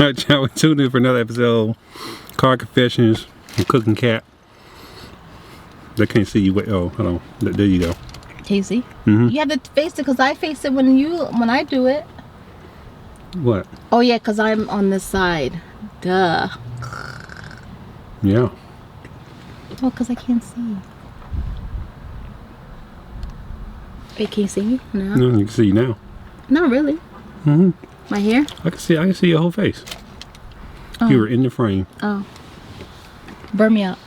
Alright, y'all, we tuned in for another episode. Car Confessions from Cooke&Kat. They can't see you. Wait, oh, hold on. There you go. Can you see? Mm-hmm. You have to face it because I face it when I do it. What? Oh yeah, because I'm on this side. Duh. Yeah. Oh, because I can't see. Wait, can you see me? No. No, you can see you now. Not really. Mm-hmm. My hair? I can see your whole face. Oh. You were in the frame. Oh. Burn me out.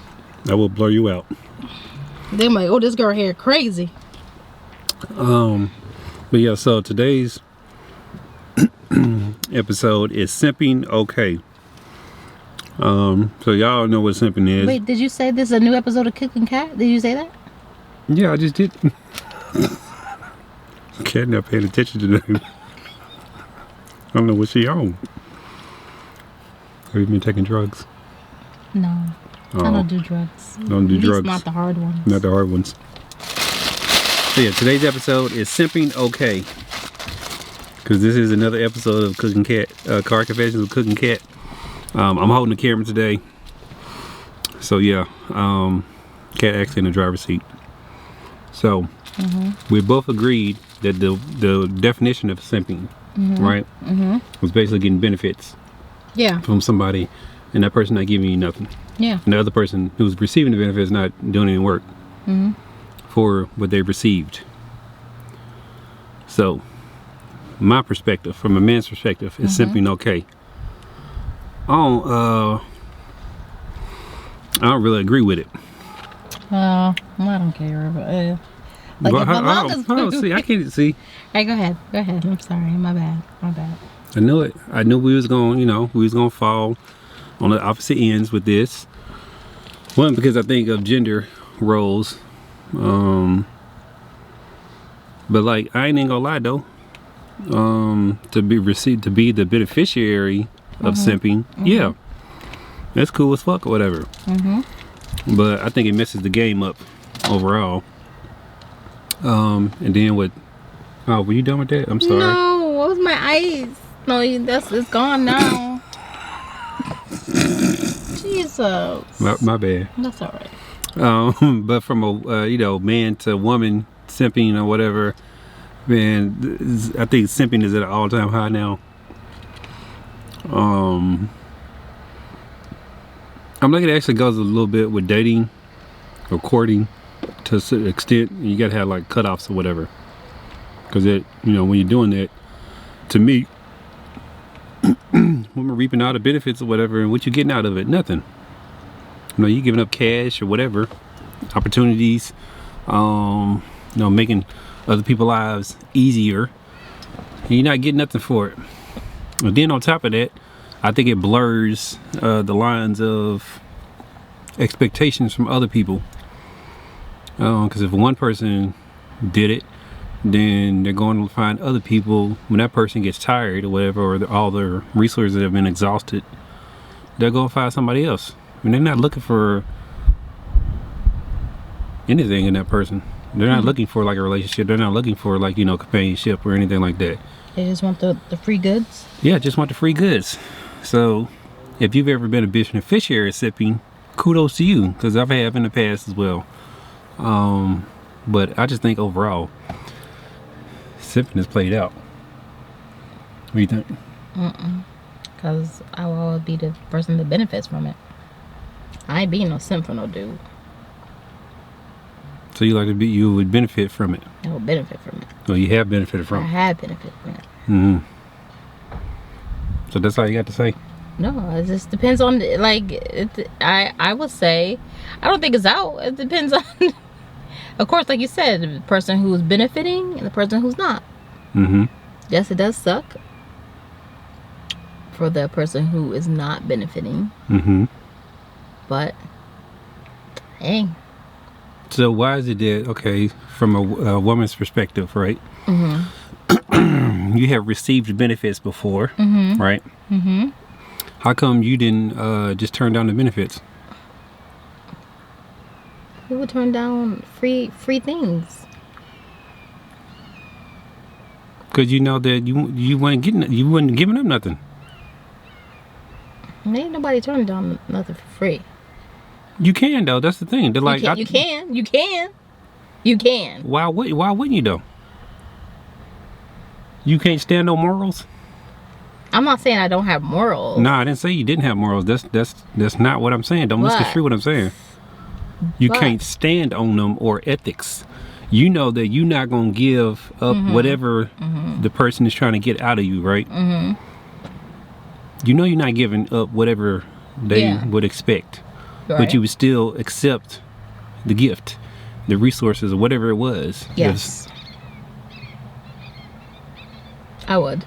I will blur you out. They're like, oh, this girl hair crazy. But yeah, so today's episode is Simping Ok. So y'all know what simping is. Wait, did you say this is a new episode of Cooke&Kat? Did you say that? Yeah, I just did. Cat not paying attention today. I don't know what she on. Have you been taking drugs? No. Oh. I don't do drugs. Don't do At least drugs. not the hard ones. Not the hard ones. So yeah, today's episode is Simping Ok. Because this is another episode of Cooke&Kat, Car Confessions with Cooke&Kat. I'm holding the camera today. So yeah, Kat actually in the driver's seat. So we both agreed that the definition of simping, right, was basically getting benefits from somebody, and that person not giving you nothing. Yeah. And the other person who's receiving the benefits not doing any work for what they received. So my perspective, from a man's perspective, is simping okay. I don't really agree with it. I don't care. But, like But if my mom is... hold on, see, I can't see. Hey, go ahead. I'm sorry. My bad. I knew it. I knew we was going, we was going to fall on the opposite ends with this. One, because I think of gender roles. But like, I ain't gonna lie though. To be the beneficiary of simping, yeah, that's cool as fuck or whatever. But I think it messes the game up overall. And then with, oh, were you done with that? I'm sorry. No, what was my eyes? No, it's gone now. Jesus. My bad. That's all right. But from a man to woman simping or whatever, man, I think simping is at an all-time high now. I'm like, it actually goes a little bit with dating or courting to a certain extent. You gotta have like cutoffs or whatever, because it, when you're doing that, to me, when we're reaping all the benefits or whatever, and what you getting out of it, nothing. You giving up cash or whatever, opportunities, making other people's lives easier, and you're not getting nothing for it. And then on top of that, I think it blurs the lines of expectations from other people. Because if one person did it, then they're going to find other people. When that person gets tired or whatever, or all their resources have been exhausted, they're going to find somebody else. I mean, they're not looking for anything in that person. They're not looking for like a relationship. They're not looking for like, companionship or anything like that. They just want the free goods? Yeah, just want the free goods. So if you've ever been a beneficiary of simping, kudos to you, because I've had in the past as well. But I just think overall, simping is played out. What do you think? Because I will always be the person that benefits from it. I ain't being no simp for no dude. So you would benefit from it? I will benefit from it. Well, you have benefited from it. I have benefited from it. So that's all you got to say? No, it just depends on, I would say, I don't think it's out. It depends on, of course, like you said, the person who's benefiting and the person who's not. Yes, it does suck for the person who is not benefiting. But, hey. So why is it that, okay, from a woman's perspective, right? You have received benefits before, right? How come you didn't just turn down the benefits? Who would turn down free things? Because you know that you wasn't giving up nothing. Ain't nobody turning down nothing for free. You can though. That's the thing. They're like, you can. Why wouldn't you though? You can't stand no morals. I'm not saying I don't have morals. No, I didn't say you didn't have morals. That's not what I'm saying. Don't misconstrue what I'm saying. You can't stand on them or ethics. You know that you're not gonna give up whatever the person is trying to get out of you, right? You know you're not giving up whatever they would expect, but you would still accept the gift, the resources, or whatever it was. Yes, I would.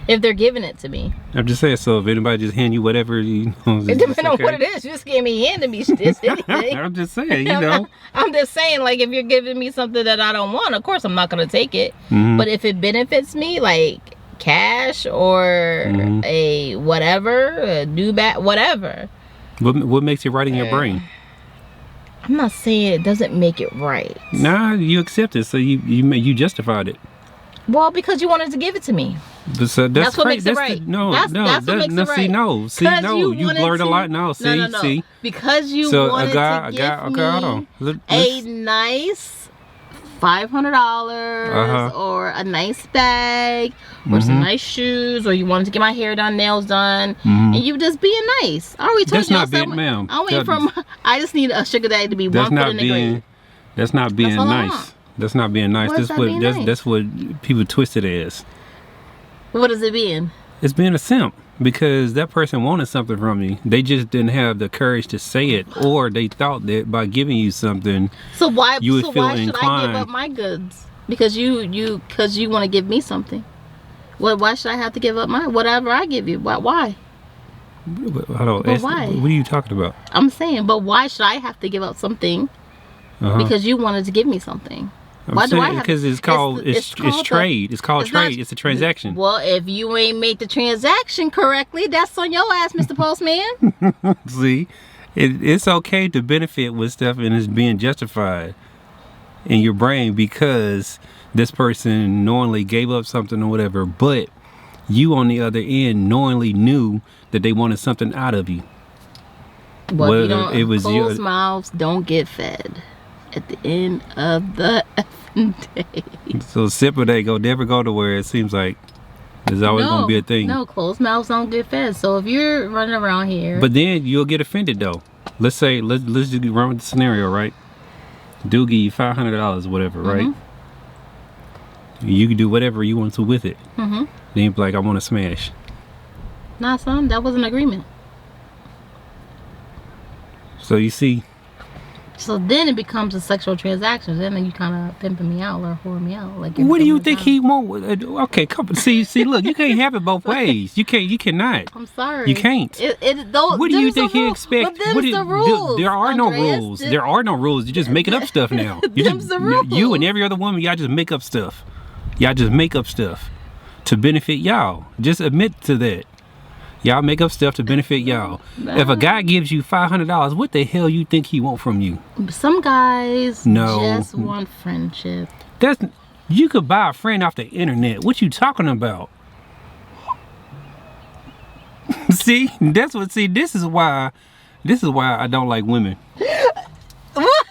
If they're giving it to me. I'm just saying, so if anybody just hand you whatever, you know, it depends on what it is. You just gave me handing me this anything. I'm just saying, you know. I'm just saying, like, if you're giving me something that I don't want, of course I'm not gonna take it. But if it benefits me, like cash or a whatever, a new bat, whatever. What makes it right in your brain? I'm not saying it doesn't make it right. Nah, you accept it, so you justified it. Well, because you wanted to give it to me. But so that's what makes it right. That's what makes it right. You blurred a lot. No. Because you wanted to give me a nice $500 or a nice bag or some nice shoes, or you wanted to get my hair done, nails done, and you just being nice. I already told you. That's not being, ma'am. I just need a sugar daddy to be 1 foot in the grave. That's not being nice. That's not being nice. That's what people twist it as. What is it being? It's being a simp, because that person wanted something from you. They just didn't have the courage to say it, or they thought that by giving you something, you would feel inclined. Why should I give up my goods? Because you want to give me something. Why should I have to give up whatever I give you? Why? Why? What are you talking about? I'm saying, but why should I have to give up something? Because you wanted to give me something. Why do I have? Because it's trade. It's called trade. It's a transaction. Well, if you ain't made the transaction correctly, that's on your ass, Mr. Postman. See, it's okay to benefit with stuff, and it's being justified in your brain because this person knowingly gave up something or whatever, but you on the other end knowingly knew that they wanted something out of you. Well, closed mouths don't get fed. At the end of the day. So simple they never go to where it seems like there's always gonna be a thing. No, closed mouths don't get fed. So if you're running around here, but then you'll get offended though. Let's say let's just run with the scenario, right? Dude give you $500, whatever, right? You can do whatever you want to with it. Then you be like, I want to smash. Nah, son, that was an agreement. So you see. So then it becomes a sexual transaction. Then you kind of pimping me out or whoring me out. Like, what do you think he want? Okay, come see. Look, you can't have it both ways. You cannot. I'm sorry. You can't. What do you think he expects? The rules. There are no rules. There are no rules. You're just making up stuff now. You and every other woman, y'all just make up stuff. Y'all just make up stuff to benefit y'all. Just admit to that. Y'all make up stuff to benefit y'all. If a guy gives you $500, what the hell you think he want from you? Some guys just want friendship. You could buy a friend off the internet. What you talking about? See, this is why I don't like women. What?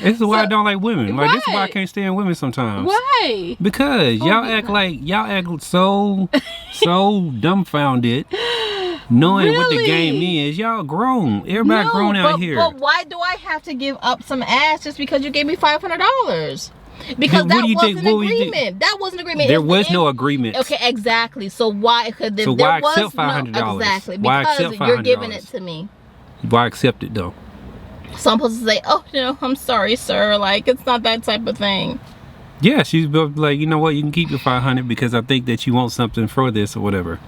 This is why I don't like women. Like, this is why I can't stand women sometimes. Why? Because y'all act so dumbfounded, knowing what the game is. Y'all grown. Everybody grown out here. But why do I have to give up some ass just because you gave me $500? Because that wasn't an agreement. That wasn't an agreement. There was no agreement. Okay, exactly. So why could so why accept $500? Exactly. Because you're giving it to me. Why accept it though? So I'm supposed to say, oh no, I'm sorry, sir. Like, it's not that type of thing. Yeah, she's like, you know what? You can keep your $500 because I think that you want something for this or whatever.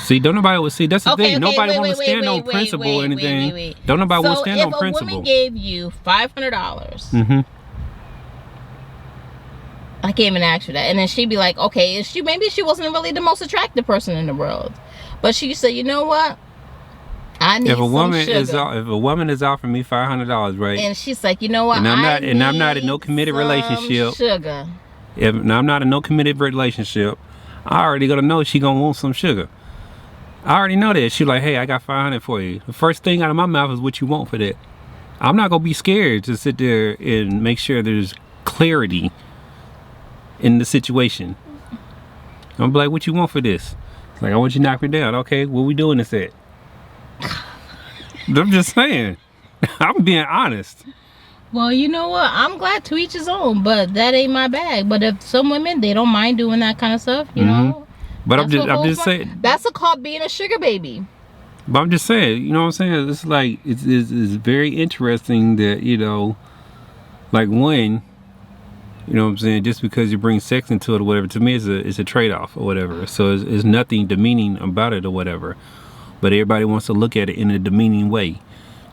See, don't nobody would see. That's the thing. Nobody want to stand on principle or anything. Don't nobody want to stand on principle. So if a woman gave you $500, I can't even ask her that, and then she'd be like, okay, maybe she wasn't really the most attractive person in the world, but she said, you know what? I need if a woman is offering me $500, right? And she's like, you know what? And I'm not in no committed relationship. Sugar. I'm not in no committed relationship. I already gonna know she gonna want some sugar. I already know that. She like, hey, I got 500 for you. The first thing out of my mouth is what you want for that. I'm not gonna be scared to sit there and make sure there's clarity in the situation. I'm gonna be like, what you want for this? It's like, I want you to knock me down. Okay, what we doing this at? I'm just saying. I'm being honest. Well, you know what? I'm glad to each his own, but that ain't my bag. But if some women, they don't mind doing that kind of stuff, you know. But I'm just saying. That's called being a sugar baby. But I'm just saying, you know what I'm saying? It's like, it's very interesting that, you know, like one, you know what I'm saying, just because you bring sex into it or whatever, to me it's a trade-off or whatever. So it's nothing demeaning about it or whatever. But everybody wants to look at it in a demeaning way,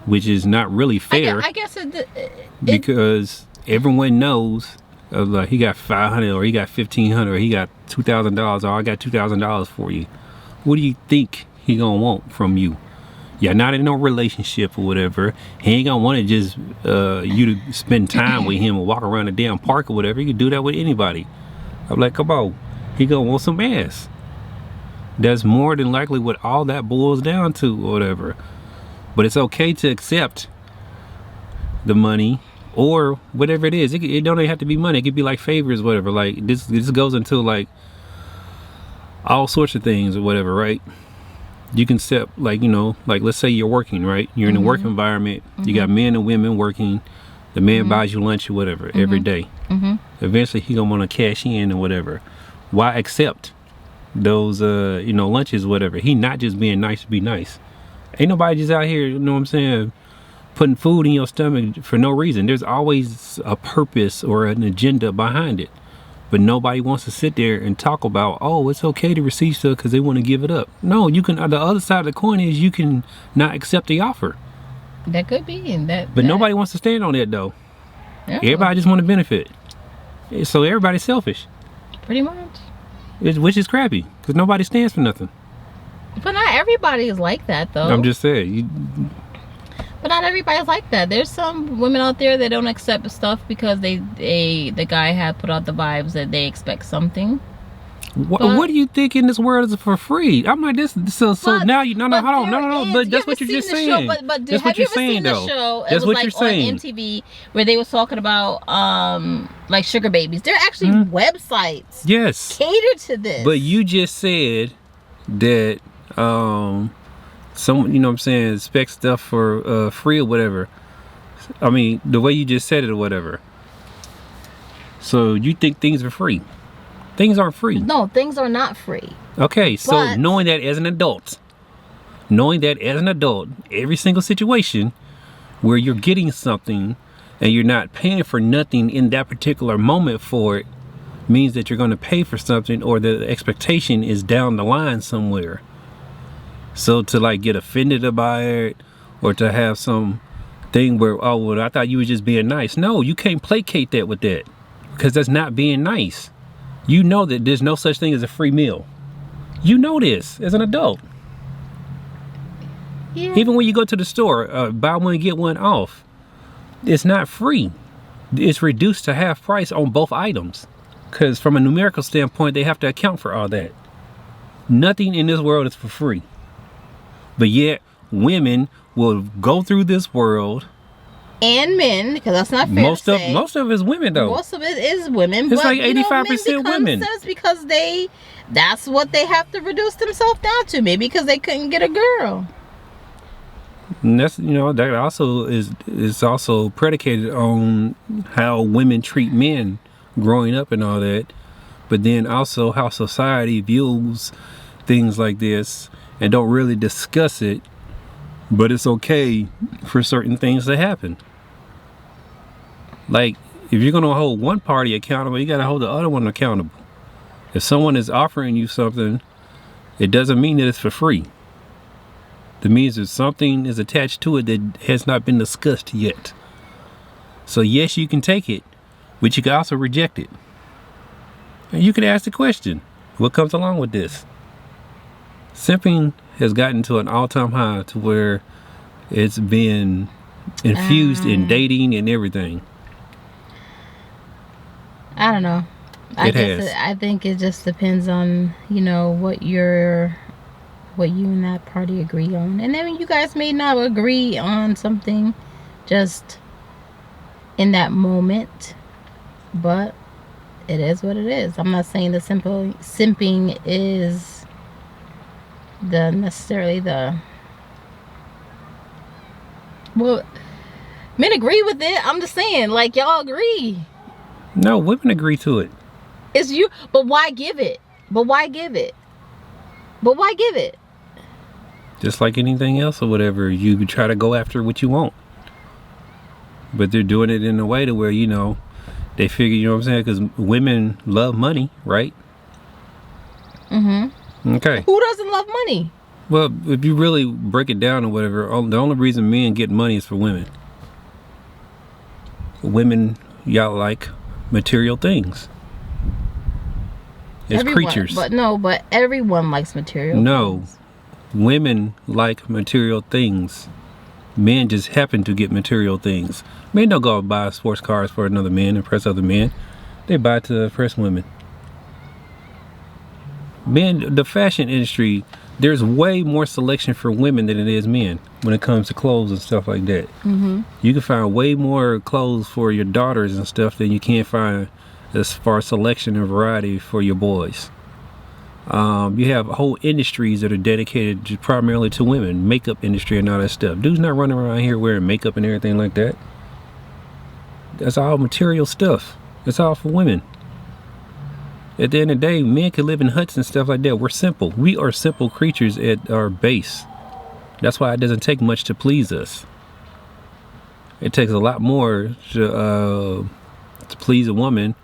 which is not really fair. I guess because everyone knows, like, he got 500 or he got 1,500 or he got $2,000 or I got $2,000 for you. What do you think he gonna want from you? You're not in no relationship or whatever. He ain't gonna want to just you to spend time with him or walk around the damn park or whatever. He can do that with anybody. I'm like, come on, he gonna want some ass. That's more than likely what all that boils down to or whatever. But it's okay to accept the money or whatever it is. It don't even have to be money. It could be like favors, whatever. Like this goes into like all sorts of things or whatever, right? You can set, like, you know, like, let's say you're working, right? You're in a work environment. You got men and women working. The man buys you lunch or whatever every day. Eventually he gonna want to cash in or whatever. Why accept those you know, lunches or whatever? He not just being nice to be nice. Ain't nobody just out here, you know what I'm saying, putting food in your stomach for no reason. There's always a purpose or an agenda behind it. But nobody wants to sit there and talk about, oh, it's okay to receive stuff because they want to give it up. No, you can. The other side of the coin is you can not accept the offer. That could be. But nobody wants to stand on that, though. Yeah. Everybody just want to benefit. So everybody's selfish. Pretty much. Which is crappy because nobody stands for nothing. But not everybody is like that, though. I'm just saying. But not everybody's like that. There's some women out there that don't accept stuff because the guy had put out the vibes that they expect something. What do you think in this world is for free? I'm like this. So now you hold on, no. But that's what you're just saying. But that's what you're saying, though. Show? That's what you're saying. On MTV where they was talking about like sugar babies. There are actually websites. Yes. Catered to this. But you just said that some, you know what I'm saying, expect stuff for free or whatever. I mean, the way you just said it or whatever. So you think things are free? Things aren't free. No, things are not free. Okay, so knowing that as an adult, every single situation where you're getting something and you're not paying for nothing in that particular moment for it means that you're going to pay for something, or the expectation is down the line somewhere. So to like get offended about it, or to have some thing where, oh, well, I thought you were just being nice. No, you can't placate that with that, because that's not being nice. You know that there's no such thing as a free meal. You know this as an adult. Yeah. Even when you go to the store, buy one get one off. It's not free. It's reduced to half price on both items, because from a numerical standpoint, they have to account for all that. Nothing in this world is for free. But yet, women will go through this world, and men, because that's not fair most of it is women, though. Most of it is women. It's but, like 85% women. Because that's what they have to reduce themselves down to. Maybe because they couldn't get a girl. And that's, you know, that also is also predicated on how women treat men growing up and all that. But then also how society views things like this and don't really discuss it, but it's okay for certain things to happen. Like, if you're gonna hold one party accountable, you gotta hold the other one accountable. If someone is offering you something, it doesn't mean that it's for free. It means that something is attached to it that has not been discussed yet. So yes, you can take it, but you can also reject it. And you can ask the question, what comes along with this? Simping has gotten to an all-time high to where it's been infused in dating and everything. I don't know. I think it just depends on, you know, what your what you and that party agree on. And then you guys may not agree on something just in that moment, but it is what it is. I'm not saying the simping is necessarily the... Well, men agree with it. I'm just saying, like, y'all agree. No, women agree to it. It's you, but why give it? But why give it? But why give it? Just like anything else or whatever, you try to go after what you want. But they're doing it in a way to where, you know, they figure, you know what I'm saying? Because women love money, right? Mm-hmm. Okay. Who doesn't love money? Well, if you really break it down or whatever, the only reason men get money is for women. Women, y'all like material things. It's creatures. But everyone likes material things. Women like material things. Men just happen to get material things. Men don't go out and buy sports cars for another man, impress other men. They buy it to impress women. Men, the fashion industry, there's way more selection for women than it is men when it comes to clothes and stuff like that. Mm-hmm. You can find way more clothes for your daughters and stuff than you can find as far as selection and variety for your boys. You have whole industries that are dedicated primarily to women, makeup industry and all that stuff. Dudes not running around here wearing makeup and everything like that. That's all material stuff. It's all for women. At the end of the day, men can live in huts and stuff like that. We're simple. We are simple creatures at our base. That's why it doesn't take much to please us. It takes a lot more to please a woman,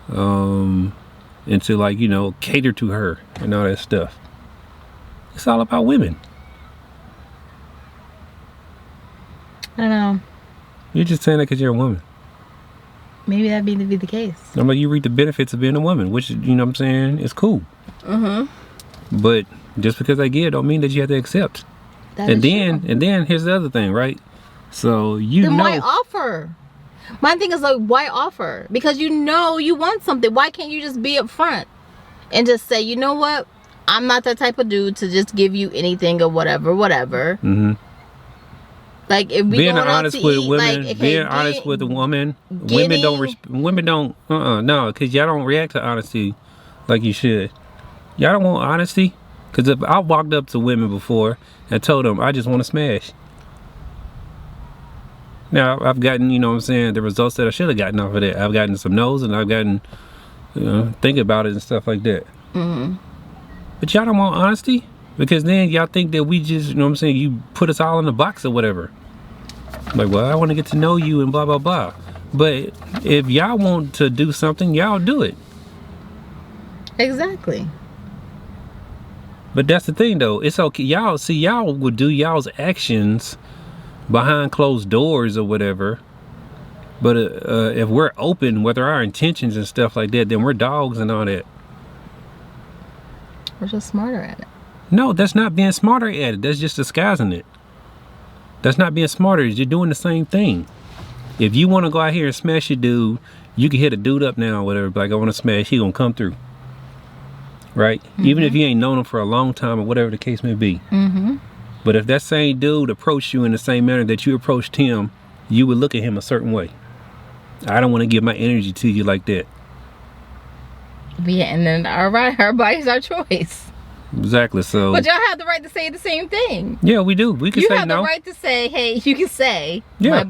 and to, like, you know, cater to her and all that stuff. It's all about women. I don't know. You're just saying that because you're a woman. Maybe that'd be the case. I'm like, you reap the benefits of being a woman, which, you know what I'm saying, is cool. Mm-hmm. But just because I give don't mean that you have to accept. And then here's the other thing, right? So then why offer? My thing is, like, why offer? Because you know you want something. Why can't you just be upfront and just say, you know what? I'm not that type of dude to just give you anything or whatever. Mm-hmm. Like, if we being honest with women, like, being honest with a woman, women don't, no, because y'all don't react to honesty like you should. Y'all don't want honesty, because if I walked up to women before and told them I just want to smash. Now, I've gotten, you know what I'm saying, the results that I should have gotten off of that. I've gotten some no's and I've gotten, you know, think about it and stuff like that. Mm-hmm. But y'all don't want honesty, because then y'all think that we just, you know what I'm saying, you put us all in a box or whatever. Like, well, I want to get to know you and blah, blah, blah. But if y'all want to do something, y'all do it. Exactly. But that's the thing, though. It's okay. Y'all would do y'all's actions behind closed doors or whatever. But if we're open with our intentions and stuff like that, then we're dogs and all that. We're just smarter at it. No, that's not being smarter at it. That's just disguising it. That's not being smarter. You're doing the same thing. If you want to go out here and smash a dude, you can hit a dude up now or whatever. Like, I want to smash. He gonna come through. Right? Mm-hmm. Even if you ain't known him for a long time or whatever the case may be. Mm-hmm. But if that same dude approached you in the same manner that you approached him, you would look at him a certain way. I don't want to give my energy to you like that. Yeah, and then our body's our choice. Exactly. So, but y'all have the right to say the same thing. Yeah, we do. We can say no. You have the right to say, hey, you can say, my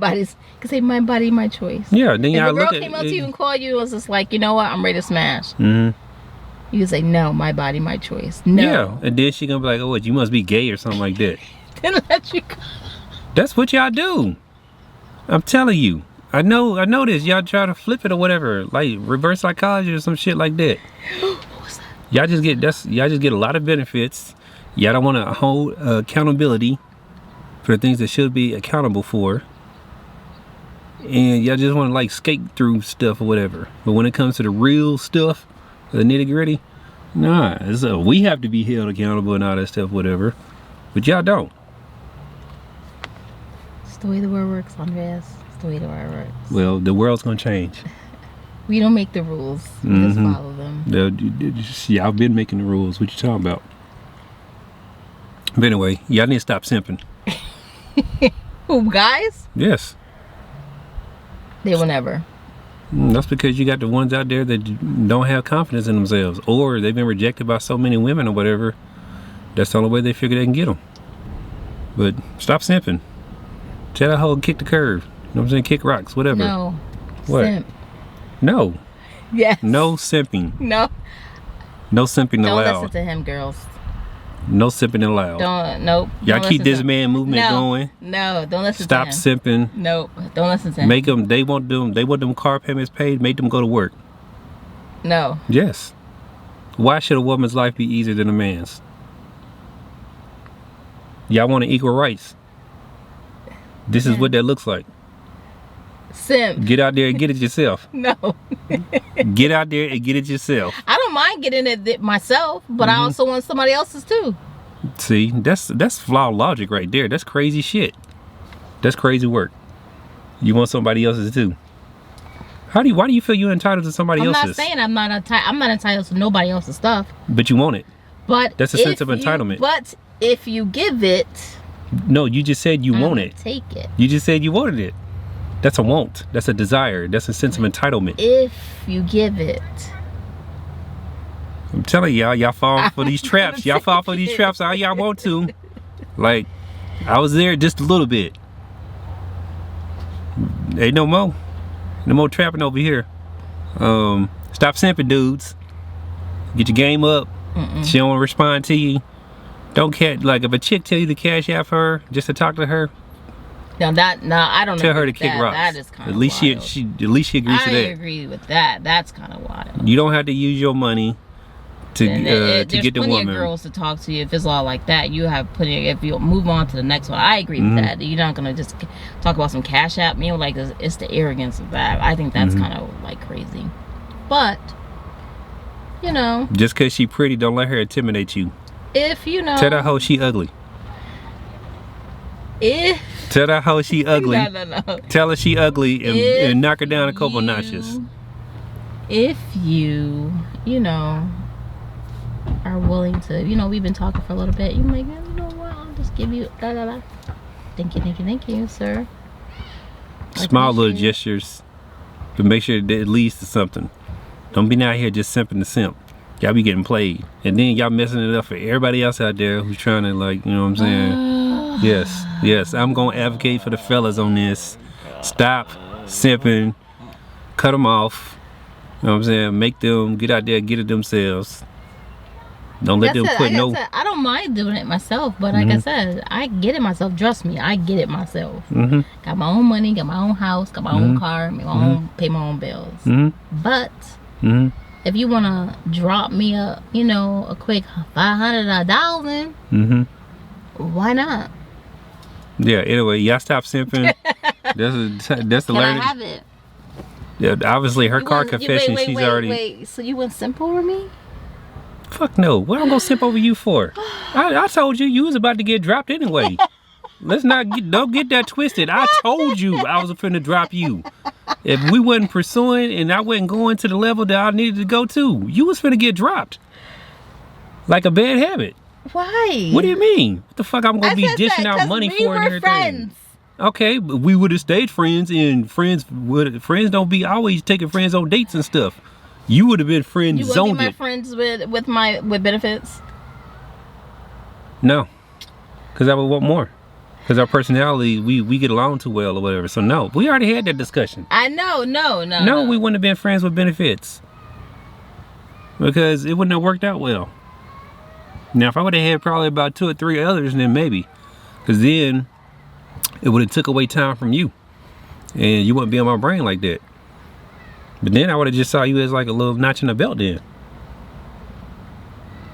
body, my choice. Yeah, then y'all look at it. If a girl came up to you and called you and was just like, you know what, I'm ready to smash. Mm-hmm. You can say, no, my body, my choice. No. Yeah, and then she gonna be like, oh, what, you must be gay or something like that. Then let you go. That's what y'all do. I'm telling you. I know this. Y'all try to flip it or whatever, like reverse psychology or some shit like that. What was that? Y'all just get a lot of benefits. Y'all don't want to hold accountability for the things that should be accountable for. And y'all just want to, like, skate through stuff or whatever. But when it comes to the real stuff, the nitty gritty, nah, we have to be held accountable and all that stuff, whatever. But y'all don't. It's the way the world works, Andreas. It's the way the world works. Well, the world's gonna change. We don't make the rules. We just follow them. Y'all been making the rules. What you talking about? But anyway, y'all need to stop simping. Who, guys? Yes. They will never. That's because you got the ones out there that don't have confidence in themselves, or they've been rejected by so many women or whatever. That's the only way they figure they can get them. But stop simping. Tell that hoe to kick the curve. You know what I'm saying? Kick rocks, whatever. No. What? Simp. No. Yes. No simping. No. No simping allowed. Don't listen to him, girls. No simping allowed. Nope. Y'all keep this man movement going. No, don't listen Stop to him. Stop simping. Nope, don't listen to him. Make them, they want them car payments paid, make them go to work. No. Yes. Why should a woman's life be easier than a man's? Y'all want equal rights. This is what that looks like. Simp. Get out there and get it yourself. No. Get out there and get it yourself. I don't mind getting it myself, but I also want somebody else's too. See, that's flawed logic right there. That's crazy shit. That's crazy work. You want somebody else's too. Why do you feel you're entitled to somebody else's? I'm not saying I'm not entitled to nobody else's stuff. But you want it. But that's a sense of entitlement. But if you give it, no, you just said you want it. Take it. You just said you wanted it. That's a want. That's a desire. That's a sense of entitlement. If you give it. I'm telling y'all fall for these traps. Y'all fall for these traps all y'all want to. Like, I was there just a little bit. Ain't no more. No more trapping over here. Stop simping, dudes. Get your game up. She don't respond to you. Don't like if a chick tell you to cash out for her just to talk to her. No, I don't know. Tell her to kick rocks. That is kind of At least wild. she agrees to that. I agree with that. That's kind of wild. You don't have to use your money to get the woman. There's plenty of girls to talk to you. If it's all like that, you have plenty. If you move on to the next one, I agree with that. You're not gonna just talk about some cash app. Like it's the arrogance of that. I think that's kind of like crazy. But you know, just because she pretty, don't let her intimidate you. If you know, tell that hoe she ugly. Tell that hoe she ugly. No. Tell her she ugly and knock her down a couple notches. If you know, are willing to, we've been talking for a little bit. You might, you know what? I'll just give you Thank you, sir. Small little gestures, but make sure that it leads to something. Don't be out here just simping the simp. Y'all be getting played, and then y'all messing it up for everybody else out there who's trying to, like, you know what I'm saying? Yes, I'm gonna advocate for the fellas on this. Stop simping, cut them off. You know what I'm saying? Make them get out there and get it themselves. Don't let them put no. I don't mind doing it myself, but like I said, I get it myself. Trust me, I get it myself. Got my own money, got my own house, got my own car, make my own, pay my own bills. But if you wanna drop me a quick $500 or $1,000, why not? Yeah. Anyway, y'all stop simping. That's the learning. Can I have it? Yeah. Obviously, her car confession. She's already. Wait. So you went simp over me? Fuck no. What I'm gonna simp over you for? I told you was about to get dropped anyway. Let's don't get that twisted. I told you I was finna drop you. If we wasn't pursuing and I wasn't going to the level that I needed to go to, you was finna get dropped. Like a bad habit. Why? What do you mean? What the fuck I'm gonna be dishing out money for and everything? Friends. Okay, but we would have stayed friends, and friends don't be always taking friends on dates and stuff. You would have been friend zoned. You wouldn't be my friends with benefits? No, because I would want more. Because our personality, we get along too well or whatever. So no, we already had that discussion. I know, no. No, we wouldn't have been friends with benefits. Because it wouldn't have worked out well. Now, if I would have had probably about 2 or 3 others, then maybe. Because then it would have took away time from you. And you wouldn't be on my brain like that. But then I would have just saw you as like a little notch in the belt then.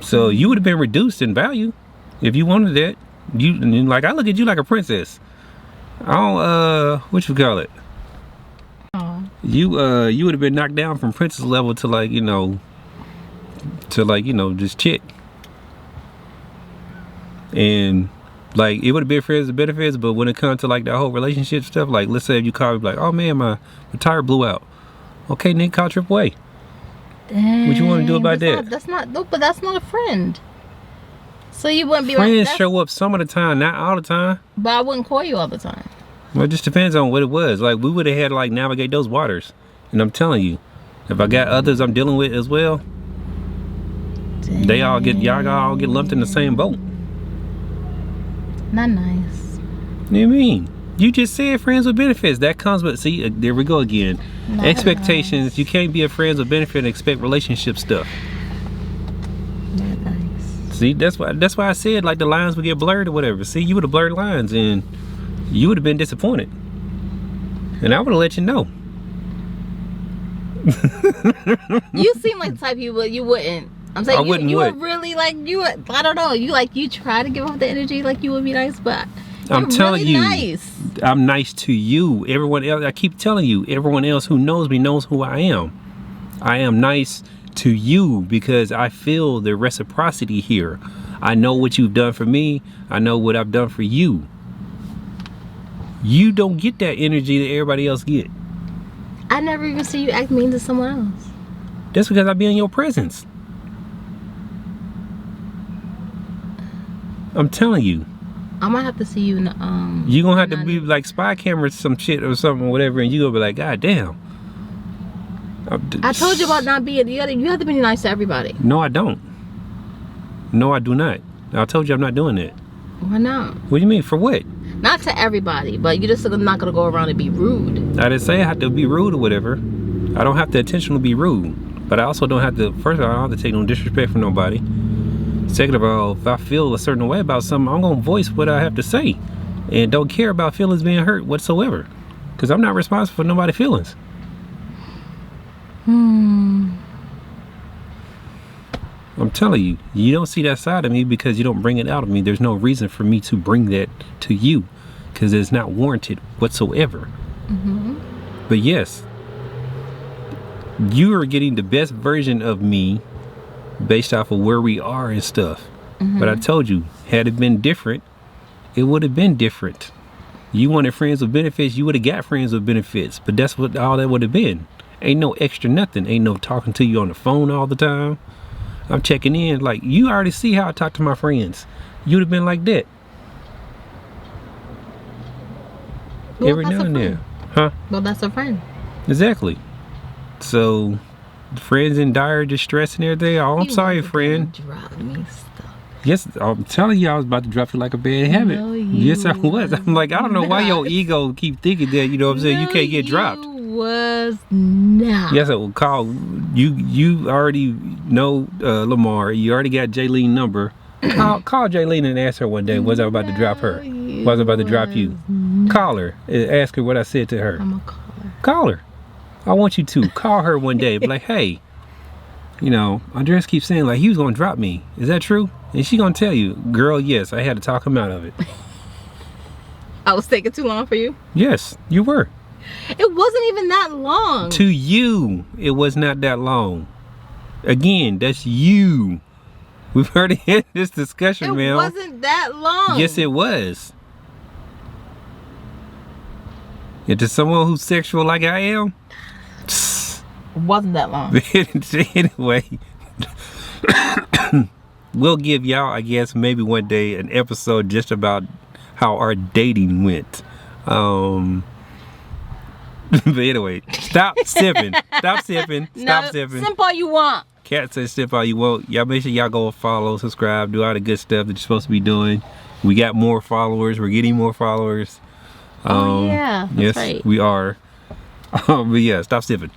So you would have been reduced in value if you wanted that. I look at you like a princess. I don't, what you call it? Aww. You would have been knocked down from princess level to like, just chick. And like, it would have been friends with benefits, but when it comes to like that whole relationship stuff, like let's say if you call me like, oh man, my tire blew out. Okay, nigga, call AAA. Dang, what you want to do about that? But that's not a friend. So you wouldn't be friends show up some of the time, not all the time. But I wouldn't call you all the time. Well, it just depends on what it was. Like, we would have had to, like, navigate those waters. And I'm telling you, if I got others I'm dealing with as well, Dang. y'all all get lumped in the same boat. Not nice. What do you mean? You just said friends with benefits. That comes with, see, there we go again. Not Expectations. nice. You can't be a friends with benefit and expect relationship stuff. Not nice. See, that's why I said, like, the lines would get blurred or whatever. See, you would have blurred lines and you would have been disappointed. And I would have let you know. You seem like the type you wouldn't. I'm saying you would really like I don't know, you try to give off the energy like you would be nice, but I'm telling really you, nice. I'm nice to you. Everyone else, I keep telling you, everyone else who knows me knows who I am. I am nice to you because I feel the reciprocity here. I know what you've done for me. I know what I've done for you. You don't get that energy that everybody else get. I never even see you act mean to someone else. That's because I be in your presence. I'm telling you. I might have to see you in the You gonna have to be like spy cameras, some shit or something, whatever, and you gonna be like, God damn. I told you about not being. You have to be nice to everybody. No, I don't. No, I do not. I told you I'm not doing that. Why not? What do you mean? For what? Not to everybody, but you just not gonna go around and be rude. I didn't say I have to be rude or whatever. I don't have to intentionally be rude, but I also don't have to. First of all, I don't have to take no disrespect from nobody. Second of all, if I feel a certain way about something, I'm gonna voice what I have to say, and don't care about feelings being hurt whatsoever, because I'm not responsible for nobody's feelings. I'm telling you, you don't see that side of me because you don't bring it out of me. There's no reason for me to bring that to you because it's not warranted whatsoever. But yes, you are getting the best version of me based off of where we are and stuff. But I told you, had it been different, it would have been different. You wanted friends with benefits, you would have got friends with benefits. But that's what all that would have been. Ain't no extra nothing. Ain't no talking to you on the phone all the time. I'm checking in. Like, you already see how I talk to my friends. You'd have been like that. Well, every now and then. Huh? Well, that's a friend. Exactly. So, friends in dire distress and everything. Oh, I'm sorry, friend. Drop me stuff. Yes, I'm telling you, I was about to drop you like a bad habit. No, yes, I was. I'm like, I don't know why your ego keep thinking that, you know what I'm saying? You can't get dropped. Was not. Yes, I will call you. You already know Lamar. You already got Jaylene's number. Call Jaylene and ask her one day. Was I about to drop her? Was I about to drop you? Call her. Ask her what I said to her. I'm gonna call her. Call her. I want you to call her one day. Be like, hey, you know, Andres keeps saying like he was gonna drop me. Is that true? And she gonna tell you, girl, yes, I had to talk him out of it. I was taking too long for you? Yes, you were. It wasn't even that long. To you, it was not that long. Again, that's you. We've already had this discussion, man. It wasn't that long. Yes, it was. And to someone who's sexual like I am, it wasn't that long. Anyway, we'll give y'all, I guess, maybe one day an episode just about how our dating went. But anyway, stop sipping. Stop sipping. Stop sipping. Simp all you want. Kat says sip all you want. Y'all make sure y'all go follow, subscribe, do all the good stuff that you're supposed to be doing. We got more followers. We're getting more followers. Yeah, that's yes, right. we are. But yeah, stop sipping.